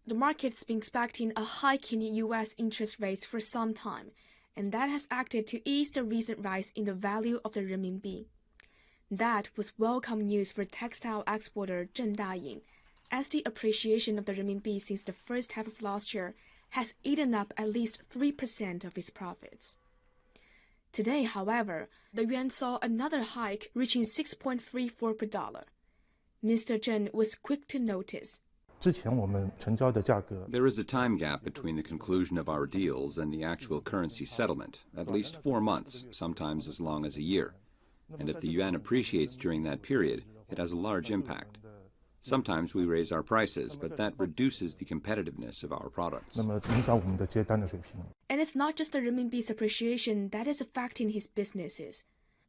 The market's been expecting a hike in U.S. interest rates for some time, and that has acted to ease the recent rise in the value of the renminbi. That was welcome news for textile exporter Zheng Daying, as the appreciation of the renminbi since the first half of last year has eaten up at least 3% of its profits. Today, however, the yuan saw another hike, reaching 6.34 per dollar. Mr. Zheng was quick to notice. There is a time gap between the conclusion of our deals and the actual currency settlement, at least 4 months, sometimes as long as a year. And if the yuan appreciates during that period, it has a large impact. Sometimes we raise our prices, but that reduces the competitiveness of our products. And it's not just the renminbi's appreciation that is affecting his businesses.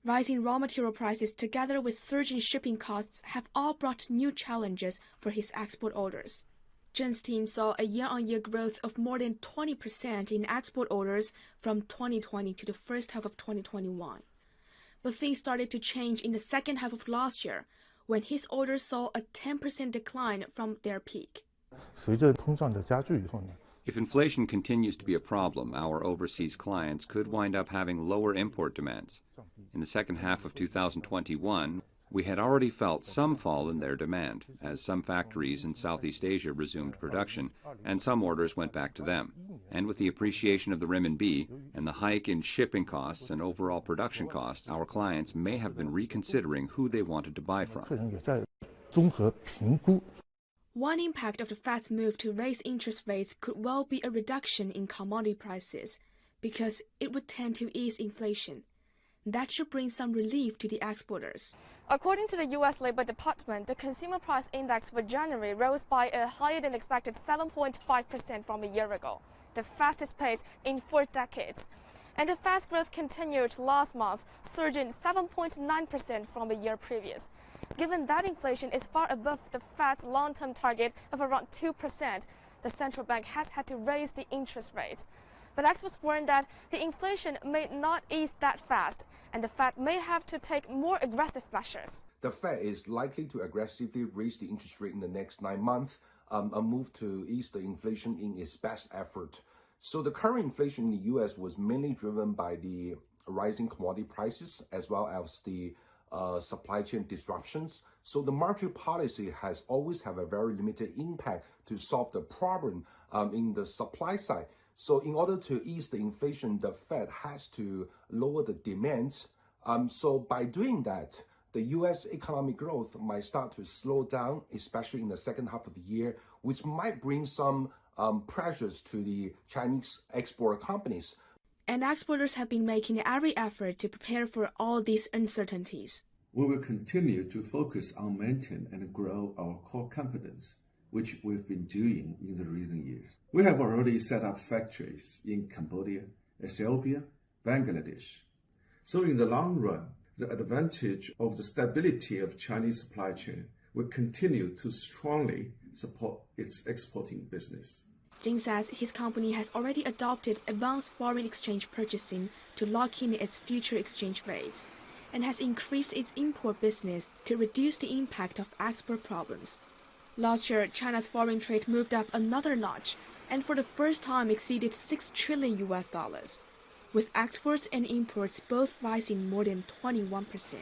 Rising raw material prices together with surging shipping costs have all brought new challenges for his export orders. Zheng's team saw a year-on-year growth of more than 20% in export orders from 2020 to the first half of 2021. But things started to change in the second half of last year, when his orders saw a 10% decline from their peak. If inflation continues to be a problem, our overseas clients could wind up having lower import demands. In the second half of 2021, we had already felt some fall in their demand, as some factories in Southeast Asia resumed production, and some orders went back to them. And with the appreciation of the renminbi and the hike in shipping costs and overall production costs, our clients may have been reconsidering who they wanted to buy from. One impact of the Fed's move to raise interest rates could well be a reduction in commodity prices, because it would tend to ease inflation. That should bring some relief to the exporters. According to the U.S. Labor Department, the consumer price index for January rose by a higher-than-expected 7.5% from a year ago, the fastest pace in 4 decades. And the fast growth continued last month, surging 7.9% from a year previous. Given that inflation is far above the Fed's long-term target of around 2%, the central bank has had to raise the interest rates. But experts warn that the inflation may not ease that fast, and the Fed may have to take more aggressive measures. The Fed is likely to aggressively raise the interest rate in the next 9 months, a move to ease the inflation in its best effort. So the current inflation in the U.S. was mainly driven by the rising commodity prices as well as the supply chain disruptions. So the monetary policy has always had a very limited impact to solve the problem in the supply side. So in order to ease the inflation, the Fed has to lower the demands. So by doing that, the U.S. economic growth might start to slow down, especially in the second half of the year, which might bring some pressures to the Chinese export companies. And exporters have been making every effort to prepare for all these uncertainties. We will continue to focus on maintaining and grow our core competence, which we've been doing in the recent years. We have already set up factories in Cambodia, Ethiopia, Bangladesh. So in the long run, the advantage of the stability of Chinese supply chain will continue to strongly support its exporting business. Jing says his company has already adopted advanced foreign exchange purchasing to lock in its future exchange rates, and has increased its import business to reduce the impact of export problems. Last year, China's foreign trade moved up another notch and for the first time exceeded $6 trillion, with exports and imports both rising more than 21%.